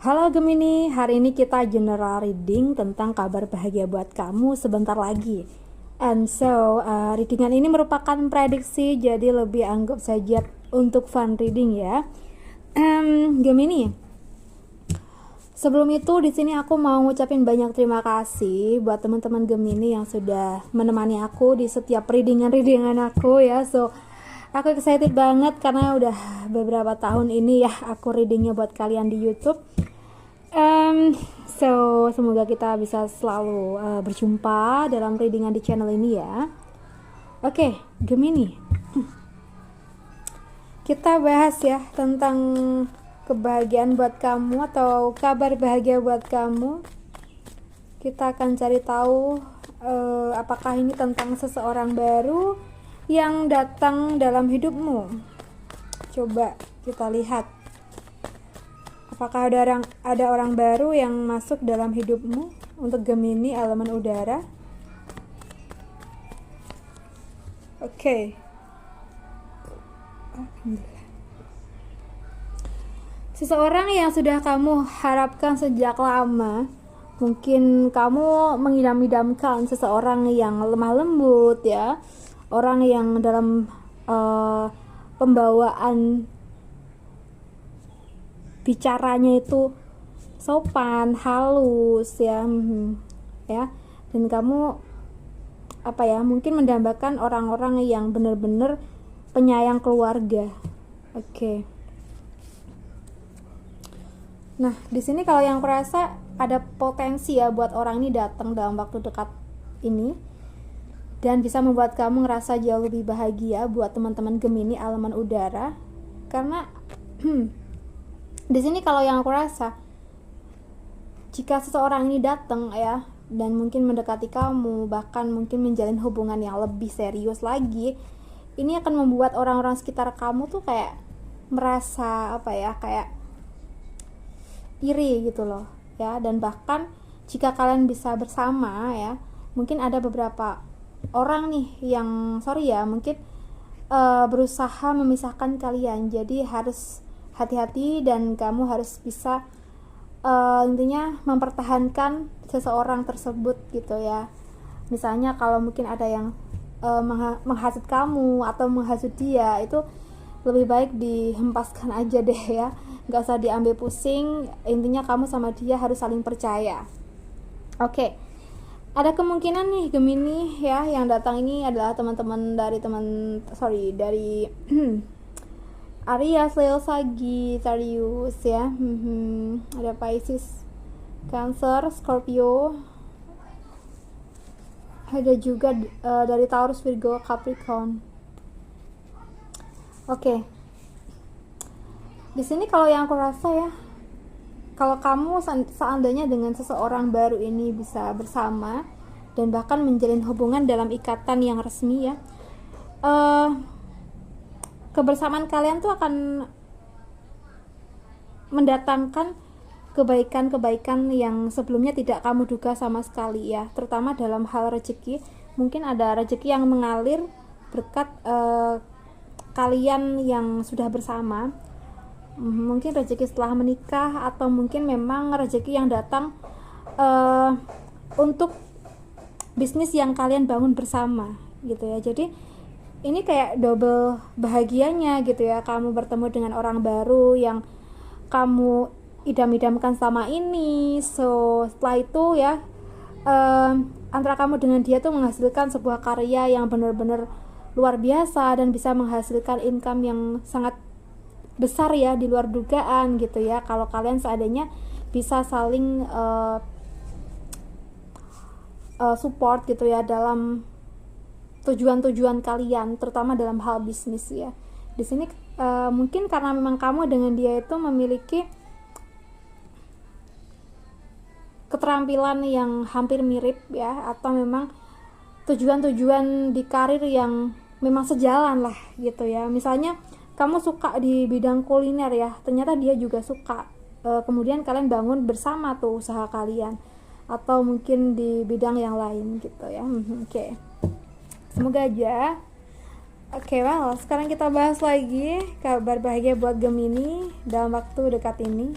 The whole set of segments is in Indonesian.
Halo Gemini, hari ini kita general reading tentang kabar bahagia buat kamu sebentar lagi. And so, readingan ini merupakan prediksi, jadi lebih anggap saja untuk fun reading ya. Gemini, sebelum itu di sini aku mau ngucapin banyak terima kasih buat teman-teman Gemini yang sudah menemani aku di setiap readingan aku ya. So, aku excited banget karena udah beberapa tahun ini ya aku readingnya buat kalian di YouTube. So semoga kita bisa selalu berjumpa dalam readingan di channel ini ya. Oke, Gemini, kita bahas ya tentang kebahagiaan buat kamu atau kabar bahagia buat kamu. Kita akan cari tahu apakah ini tentang seseorang baru yang datang dalam hidupmu. Coba kita lihat. Apakah ada orang baru yang masuk dalam hidupmu untuk Gemini elemen udara? Oke. Seseorang yang sudah kamu harapkan sejak lama. Mungkin kamu mengidam-idamkan seseorang yang lemah lembut ya. Orang yang dalam pembawaan bicaranya itu sopan, halus ya, ya. Dan kamu mungkin mendambakan orang-orang yang benar-benar penyayang keluarga. Oke. Nah, di sini kalau yang kurasa ada potensi ya buat orang ini datang dalam waktu dekat ini dan bisa membuat kamu ngerasa jauh lebih bahagia buat teman-teman Gemini elemen udara karena di sini kalau yang aku rasa jika seseorang ini datang ya dan mungkin mendekati kamu, bahkan mungkin menjalin hubungan yang lebih serius lagi, ini akan membuat orang-orang sekitar kamu tuh kayak merasa kayak iri gitu loh ya. Dan bahkan jika kalian bisa bersama ya, mungkin ada beberapa orang nih yang mungkin berusaha memisahkan kalian. Jadi harus hati-hati dan kamu harus bisa intinya mempertahankan seseorang tersebut gitu ya. Misalnya kalau mungkin ada yang menghasut kamu atau menghasut dia, itu lebih baik dihempaskan aja deh ya, nggak usah diambil pusing. Intinya kamu sama dia harus saling percaya. Oke. Ada kemungkinan nih Gemini ya yang datang ini adalah teman-teman dari Aries, Leo, Sagittarius ya. Ada Pisces, Cancer, Scorpio. Ada juga dari Taurus, Virgo, Capricorn. Oke. Di sini kalau yang aku rasa ya, kalau kamu seandainya dengan seseorang baru ini bisa bersama dan bahkan menjalin hubungan dalam ikatan yang resmi ya, kebersamaan kalian tuh akan mendatangkan kebaikan-kebaikan yang sebelumnya tidak kamu duga sama sekali ya, terutama dalam hal rezeki. Mungkin ada rezeki yang mengalir berkat kalian yang sudah bersama. Mungkin rezeki setelah menikah atau mungkin memang rezeki yang datang untuk bisnis yang kalian bangun bersama gitu ya. Jadi ini kayak double bahagianya gitu ya, kamu bertemu dengan orang baru yang kamu idam-idamkan selama ini. So setelah itu ya antara kamu dengan dia tuh menghasilkan sebuah karya yang benar-benar luar biasa dan bisa menghasilkan income yang sangat besar ya, di luar dugaan gitu ya, kalau kalian seadanya bisa saling support gitu ya dalam tujuan-tujuan kalian, terutama dalam hal bisnis ya. Di sini mungkin karena memang kamu dengan dia itu memiliki keterampilan yang hampir mirip ya, atau memang tujuan-tujuan di karir yang memang sejalan lah gitu ya. Misalnya kamu suka di bidang kuliner ya, ternyata dia juga suka, kemudian kalian bangun bersama tuh usaha kalian, atau mungkin di bidang yang lain gitu ya. Oke. Semoga aja. Oke, sekarang kita bahas lagi kabar bahagia buat Gemini dalam waktu dekat ini.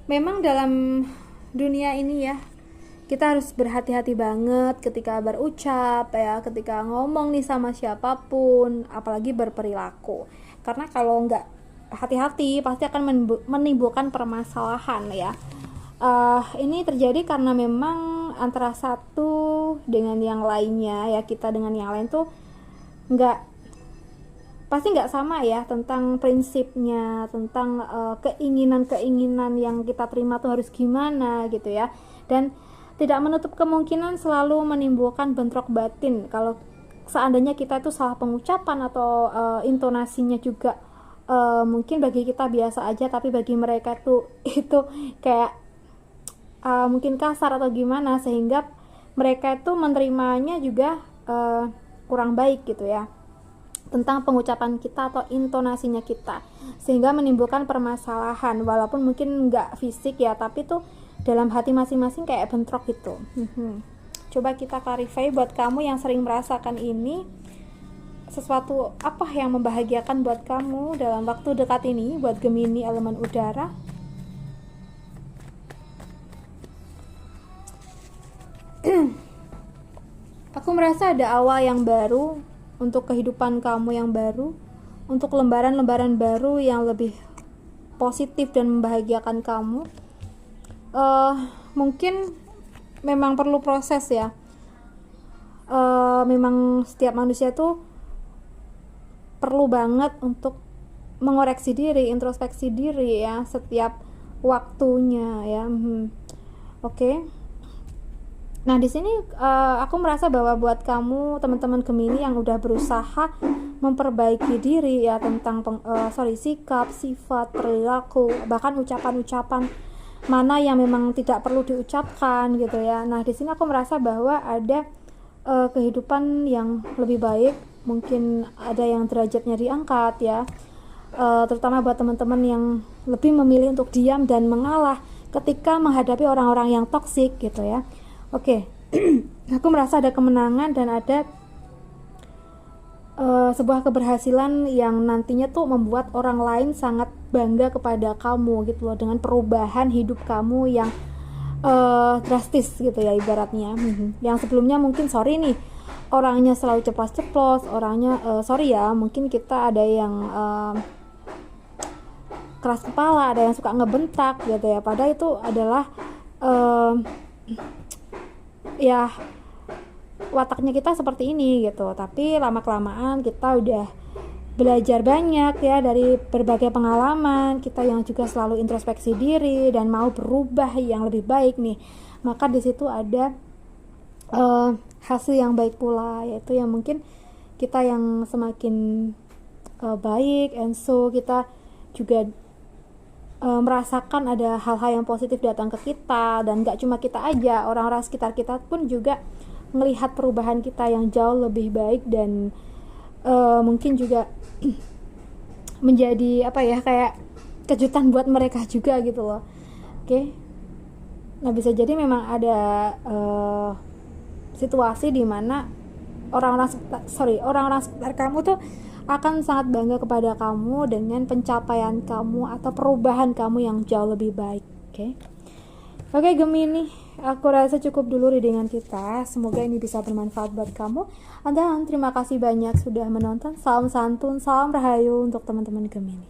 memang dalam dunia ini ya, kita harus berhati-hati banget ketika berucap ya, ketika ngomong nih sama siapapun, apalagi berperilaku. Karena kalau nggak hati-hati pasti akan menimbulkan permasalahan ya. Ini terjadi karena memang antara satu dengan yang lainnya ya, kita dengan yang lain tuh pasti nggak sama ya, tentang prinsipnya, tentang keinginan-keinginan yang kita terima tuh harus gimana gitu ya. Dan tidak menutup kemungkinan selalu menimbulkan bentrok batin kalau seandainya kita itu salah pengucapan atau intonasinya juga mungkin bagi kita biasa aja, tapi bagi mereka tuh itu kayak mungkin kasar atau gimana, sehingga mereka itu menerimanya juga kurang baik gitu ya, tentang pengucapan kita atau intonasinya kita, sehingga menimbulkan permasalahan walaupun mungkin nggak fisik ya, tapi tuh dalam hati masing-masing kayak bentrok gitu. Coba kita clarify buat kamu yang sering merasakan ini, sesuatu apa yang membahagiakan buat kamu dalam waktu dekat ini buat Gemini elemen udara. Aku merasa ada awal yang baru untuk kehidupan kamu yang baru, untuk lembaran-lembaran baru yang lebih positif dan membahagiakan kamu. Mungkin memang perlu proses ya. Memang setiap manusia tuh perlu banget untuk mengoreksi diri, introspeksi diri ya, setiap waktunya ya. Oke. Nah di sini aku merasa bahwa buat kamu teman-teman Gemini yang udah berusaha memperbaiki diri ya, tentang sikap, sifat, perilaku, bahkan ucapan-ucapan mana yang memang tidak perlu diucapkan gitu ya. Nah di sini aku merasa bahwa ada kehidupan yang lebih baik, mungkin ada yang derajatnya diangkat ya, terutama buat teman-teman yang lebih memilih untuk diam dan mengalah ketika menghadapi orang-orang yang toksik gitu ya. Oke. Aku merasa ada kemenangan dan ada sebuah keberhasilan yang nantinya tuh membuat orang lain sangat bangga kepada kamu gitu loh, dengan perubahan hidup kamu yang drastis gitu ya ibaratnya. Yang sebelumnya mungkin orangnya selalu ceplos-ceplos, orangnya mungkin kita ada yang keras kepala, ada yang suka ngebentak gitu ya, padahal itu adalah ya wataknya kita seperti ini gitu. Tapi lama-kelamaan kita udah belajar banyak ya dari berbagai pengalaman kita yang juga selalu introspeksi diri dan mau berubah yang lebih baik nih, maka di situ ada hasil yang baik pula, yaitu yang mungkin kita yang semakin baik, and so kita juga merasakan ada hal-hal yang positif datang ke kita, dan gak cuma kita aja, orang-orang sekitar kita pun juga melihat perubahan kita yang jauh lebih baik, dan mungkin juga menjadi kayak kejutan buat mereka juga gitu loh. Oke. Nah bisa jadi memang ada situasi di mana orang-orang sekitar kamu tuh akan sangat bangga kepada kamu dengan pencapaian kamu atau perubahan kamu yang jauh lebih baik. Oke Gemini, aku rasa cukup dulu readingan kita. Semoga ini bisa bermanfaat buat kamu. Dan terima kasih banyak sudah menonton. Salam santun, salam rahayu untuk teman-teman Gemini.